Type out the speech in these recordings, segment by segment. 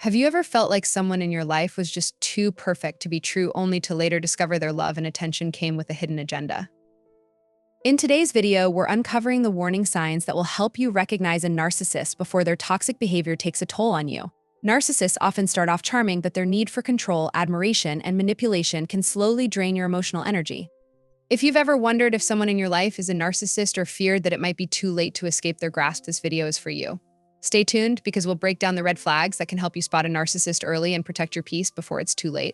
Have you ever felt like someone in your life was just too perfect to be true only to later discover their love and attention came with a hidden agenda? In today's video, we're uncovering the warning signs that will help you recognize a narcissist before their toxic behavior takes a toll on you. Narcissists often start off charming, but their need for control, admiration, and manipulation can slowly drain your emotional energy. If you've ever wondered if someone in your life is a narcissist or feared that it might be too late to escape their grasp, this video is for you. Stay tuned because we'll break down the red flags that can help you spot a narcissist early and protect your peace before it's too late.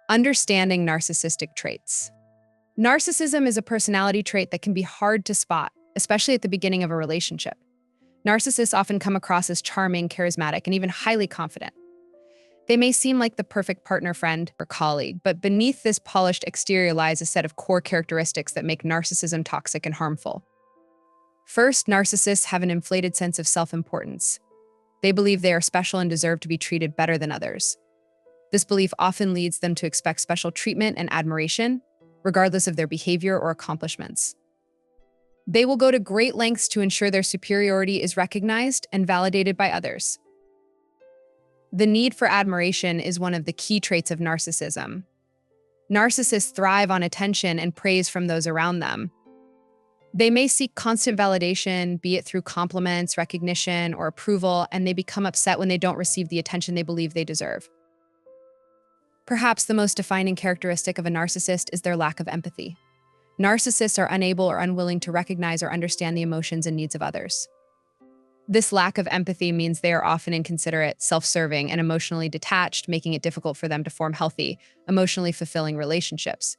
Understanding narcissistic traits. Narcissism is a personality trait that can be hard to spot, especially at the beginning of a relationship. Narcissists often come across as charming, charismatic, and even highly confident. They may seem like the perfect partner, friend, or colleague, but beneath this polished exterior lies a set of core characteristics that make narcissism toxic and harmful. First, narcissists have an inflated sense of self-importance. They believe they are special and deserve to be treated better than others. This belief often leads them to expect special treatment and admiration, regardless of their behavior or accomplishments. They will go to great lengths to ensure their superiority is recognized and validated by others. The need for admiration is one of the key traits of narcissism. Narcissists thrive on attention and praise from those around them. They may seek constant validation, be it through compliments, recognition, or approval, and they become upset when they don't receive the attention they believe they deserve. Perhaps the most defining characteristic of a narcissist is their lack of empathy. Narcissists are unable or unwilling to recognize or understand the emotions and needs of others. This lack of empathy means they are often inconsiderate, self-serving, and emotionally detached, making it difficult for them to form healthy, emotionally fulfilling relationships.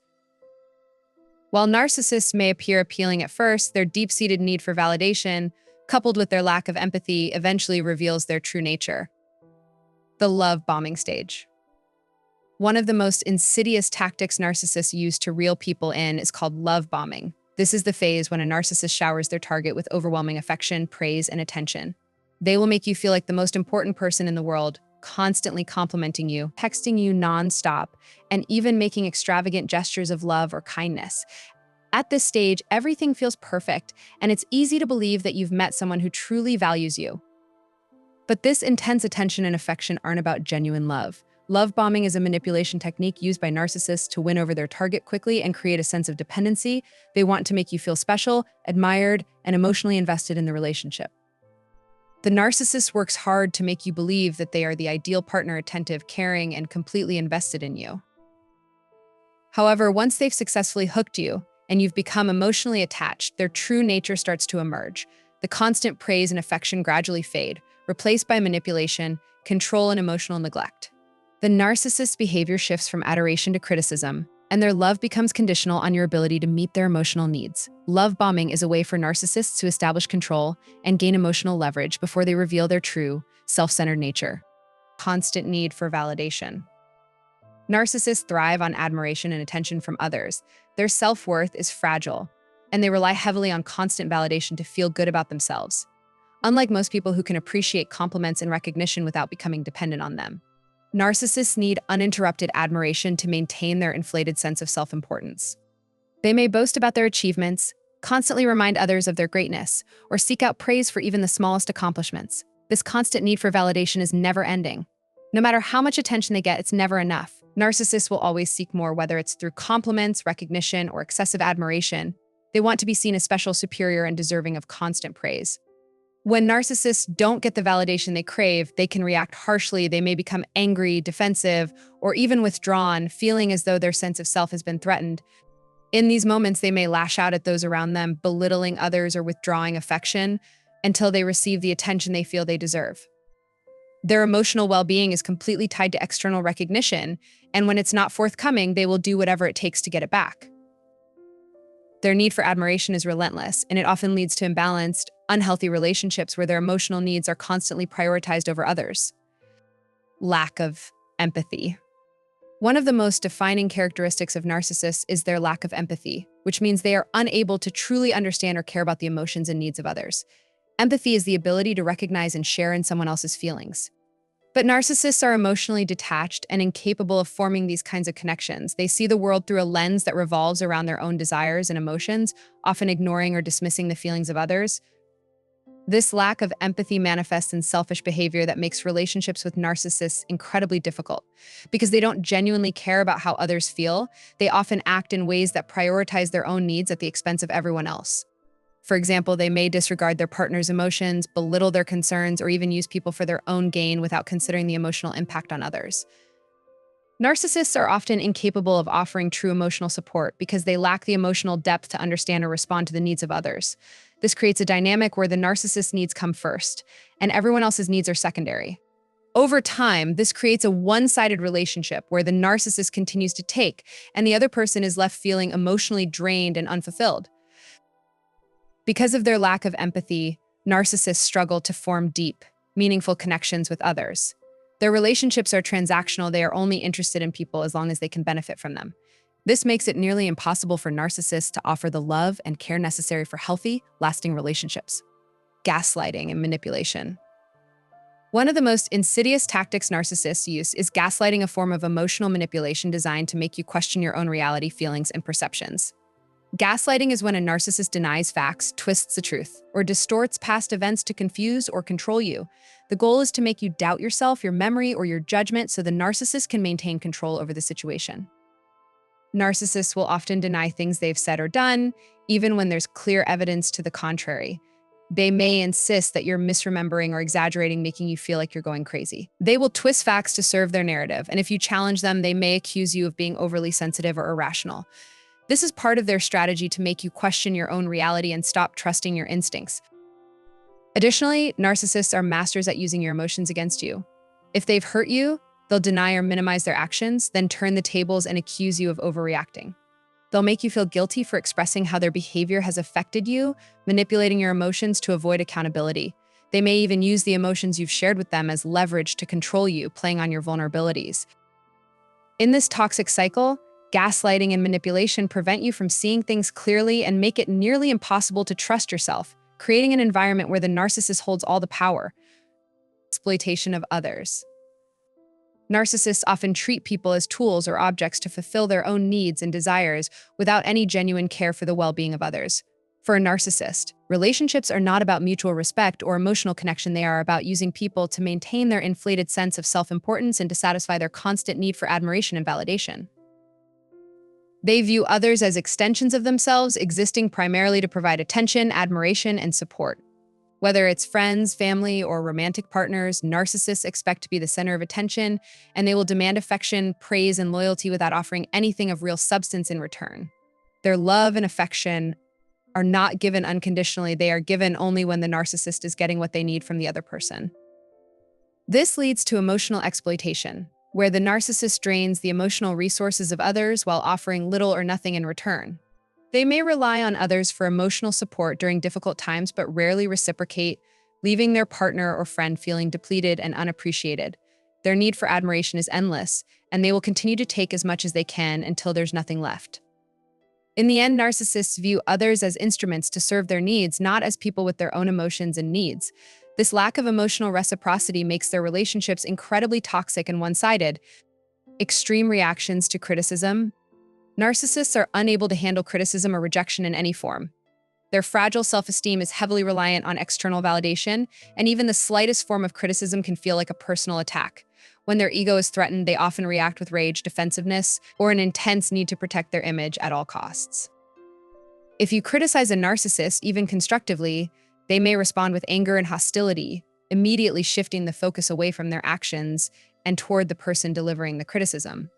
While narcissists may appear appealing at first, their deep-seated need for validation, coupled with their lack of empathy, eventually reveals their true nature. The love bombing stage. One of the most insidious tactics narcissists use to reel people in is called love bombing. This is the phase when a narcissist showers their target with overwhelming affection, praise, and attention. They will make you feel like the most important person in the world, constantly complimenting you, texting you nonstop, and even making extravagant gestures of love or kindness. At this stage, everything feels perfect, and it's easy to believe that you've met someone who truly values you. But this intense attention and affection aren't about genuine love. Love bombing is a manipulation technique used by narcissists to win over their target quickly and create a sense of dependency. They want to make you feel special, admired, and emotionally invested in the relationship. The narcissist works hard to make you believe that they are the ideal partner, attentive, caring, and completely invested in you. However, once they've successfully hooked you and you've become emotionally attached, their true nature starts to emerge. The constant praise and affection gradually fade, replaced by manipulation, control, and emotional neglect. The narcissist's behavior shifts from adoration to criticism, and their love becomes conditional on your ability to meet their emotional needs. Love bombing is a way for narcissists to establish control and gain emotional leverage before they reveal their true, self-centered nature. Constant need for validation. Narcissists thrive on admiration and attention from others. Their self-worth is fragile, and they rely heavily on constant validation to feel good about themselves. Unlike most people who can appreciate compliments and recognition without becoming dependent on them, narcissists need uninterrupted admiration to maintain their inflated sense of self-importance. They may boast about their achievements, constantly remind others of their greatness, or seek out praise for even the smallest accomplishments. This constant need for validation is never ending. No matter how much attention they get, it's never enough. Narcissists will always seek more, whether it's through compliments, recognition, or excessive admiration. They want to be seen as special, superior, and deserving of constant praise. When narcissists don't get the validation they crave, they can react harshly. They may become angry, defensive, or even withdrawn, feeling as though their sense of self has been threatened. In these moments, they may lash out at those around them, belittling others or withdrawing affection until they receive the attention they feel they deserve. Their emotional well-being is completely tied to external recognition, and when it's not forthcoming, they will do whatever it takes to get it back. Their need for admiration is relentless, and it often leads to imbalanced, unhealthy relationships where their emotional needs are constantly prioritized over others. Lack of empathy. One of the most defining characteristics of narcissists is their lack of empathy, which means they are unable to truly understand or care about the emotions and needs of others. Empathy is the ability to recognize and share in someone else's feelings. But narcissists are emotionally detached and incapable of forming these kinds of connections. They see the world through a lens that revolves around their own desires and emotions, often ignoring or dismissing the feelings of others. This lack of empathy manifests in selfish behavior that makes relationships with narcissists incredibly difficult. Because they don't genuinely care about how others feel, they often act in ways that prioritize their own needs at the expense of everyone else. For example, they may disregard their partner's emotions, belittle their concerns, or even use people for their own gain without considering the emotional impact on others. Narcissists are often incapable of offering true emotional support because they lack the emotional depth to understand or respond to the needs of others. This creates a dynamic where the narcissist's needs come first, and everyone else's needs are secondary. Over time, this creates a one-sided relationship where the narcissist continues to take, and the other person is left feeling emotionally drained and unfulfilled. Because of their lack of empathy, narcissists struggle to form deep, meaningful connections with others. Their relationships are transactional. They are only interested in people as long as they can benefit from them. This makes it nearly impossible for narcissists to offer the love and care necessary for healthy, lasting relationships. Gaslighting and manipulation. One of the most insidious tactics narcissists use is gaslighting, a form of emotional manipulation designed to make you question your own reality, feelings, and perceptions. Gaslighting is when a narcissist denies facts, twists the truth, or distorts past events to confuse or control you. The goal is to make you doubt yourself, your memory, or your judgment so the narcissist can maintain control over the situation. Narcissists will often deny things they've said or done, even when there's clear evidence to the contrary. They may insist that you're misremembering or exaggerating, making you feel like you're going crazy. They will twist facts to serve their narrative, and if you challenge them, they may accuse you of being overly sensitive or irrational. This is part of their strategy to make you question your own reality and stop trusting your instincts. Additionally, narcissists are masters at using your emotions against you. If they've hurt you, they'll deny or minimize their actions, then turn the tables and accuse you of overreacting. They'll make you feel guilty for expressing how their behavior has affected you, manipulating your emotions to avoid accountability. They may even use the emotions you've shared with them as leverage to control you, playing on your vulnerabilities. In this toxic cycle, gaslighting and manipulation prevent you from seeing things clearly and make it nearly impossible to trust yourself, creating an environment where the narcissist holds all the power. Exploitation of others. Narcissists often treat people as tools or objects to fulfill their own needs and desires without any genuine care for the well-being of others. For a narcissist, relationships are not about mutual respect or emotional connection. They are about using people to maintain their inflated sense of self-importance and to satisfy their constant need for admiration and validation. They view others as extensions of themselves, existing primarily to provide attention, admiration, and support. Whether it's friends, family, or romantic partners, narcissists expect to be the center of attention, and they will demand affection, praise, and loyalty without offering anything of real substance in return. Their love and affection are not given unconditionally. They are given only when the narcissist is getting what they need from the other person. This leads to emotional exploitation, where the narcissist drains the emotional resources of others while offering little or nothing in return. They may rely on others for emotional support during difficult times, but rarely reciprocate, leaving their partner or friend feeling depleted and unappreciated. Their need for admiration is endless, and they will continue to take as much as they can until there's nothing left. In the end, narcissists view others as instruments to serve their needs, not as people with their own emotions and needs. This lack of emotional reciprocity makes their relationships incredibly toxic and one-sided. Extreme reactions to criticism. Narcissists are unable to handle criticism or rejection in any form. Their fragile self-esteem is heavily reliant on external validation, and even the slightest form of criticism can feel like a personal attack. When their ego is threatened, they often react with rage, defensiveness, or an intense need to protect their image at all costs. If you criticize a narcissist, even constructively, they may respond with anger and hostility, immediately shifting the focus away from their actions and toward the person delivering the criticism.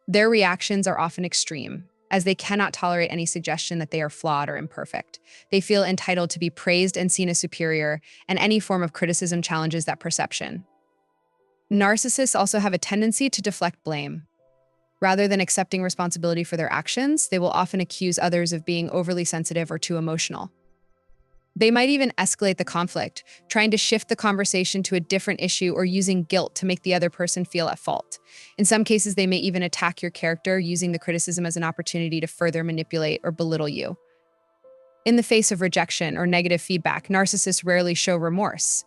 Their reactions are often extreme, as they cannot tolerate any suggestion that they are flawed or imperfect. They feel entitled to be praised and seen as superior, and any form of criticism challenges that perception. Narcissists also have a tendency to deflect blame. Rather than accepting responsibility for their actions, they will often accuse others of being overly sensitive or too emotional. They might even escalate the conflict, trying to shift the conversation to a different issue or using guilt to make the other person feel at fault. In some cases, they may even attack your character, using the criticism as an opportunity to further manipulate or belittle you. In the face of rejection or negative feedback, narcissists rarely show remorse.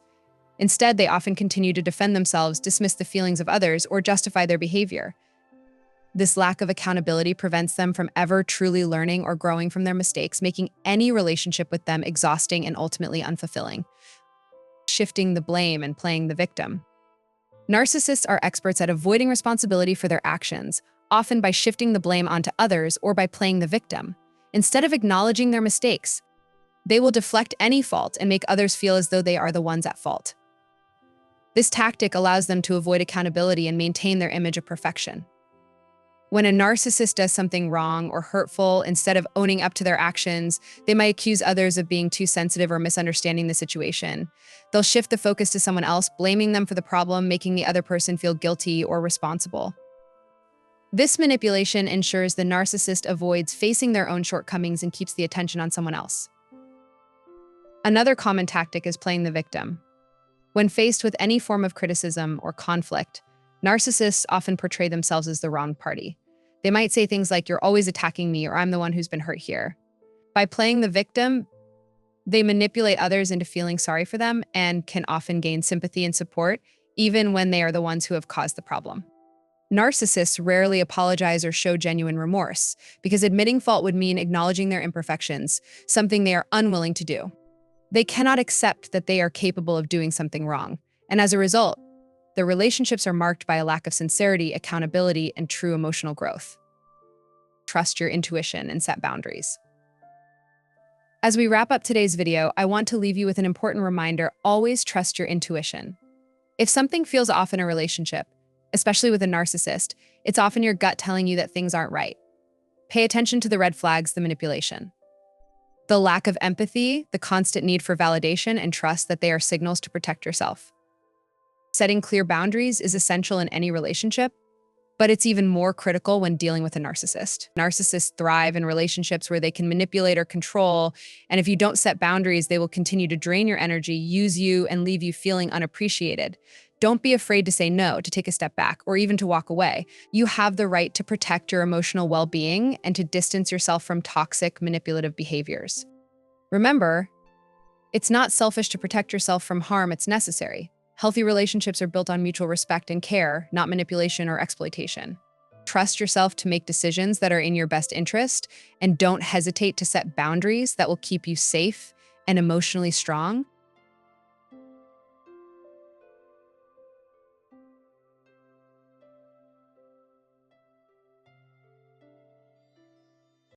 Instead, they often continue to defend themselves, dismiss the feelings of others, or justify their behavior. This lack of accountability prevents them from ever truly learning or growing from their mistakes, making any relationship with them exhausting and ultimately unfulfilling. Shifting the blame and playing the victim. Narcissists are experts at avoiding responsibility for their actions, often by shifting the blame onto others or by playing the victim. Instead of acknowledging their mistakes, they will deflect any fault and make others feel as though they are the ones at fault. This tactic allows them to avoid accountability and maintain their image of perfection. When a narcissist does something wrong or hurtful, instead of owning up to their actions, they might accuse others of being too sensitive or misunderstanding the situation. They'll shift the focus to someone else, blaming them for the problem, making the other person feel guilty or responsible. This manipulation ensures the narcissist avoids facing their own shortcomings and keeps the attention on someone else. Another common tactic is playing the victim. When faced with any form of criticism or conflict, narcissists often portray themselves as the wrong party. They might say things like, "You're always attacking me," or "I'm the one who's been hurt here." By playing the victim, they manipulate others into feeling sorry for them and can often gain sympathy and support, even when they are the ones who have caused the problem. Narcissists rarely apologize or show genuine remorse, because admitting fault would mean acknowledging their imperfections, something they are unwilling to do. They cannot accept that they are capable of doing something wrong, and as a result, their relationships are marked by a lack of sincerity, accountability, and true emotional growth. Trust your intuition and set boundaries. As we wrap up today's video, I want to leave you with an important reminder: always trust your intuition. If something feels off in a relationship, especially with a narcissist, it's often your gut telling you that things aren't right. Pay attention to the red flags, the manipulation. The lack of empathy, the constant need for validation, and trust that they are signals to protect yourself. Setting clear boundaries is essential in any relationship, but it's even more critical when dealing with a narcissist. Narcissists thrive in relationships where they can manipulate or control, and if you don't set boundaries, they will continue to drain your energy, use you, and leave you feeling unappreciated. Don't be afraid to say no, to take a step back, or even to walk away. You have the right to protect your emotional well-being and to distance yourself from toxic, manipulative behaviors. Remember, it's not selfish to protect yourself from harm, it's necessary. Healthy relationships are built on mutual respect and care, not manipulation or exploitation. Trust yourself to make decisions that are in your best interest, and don't hesitate to set boundaries that will keep you safe and emotionally strong.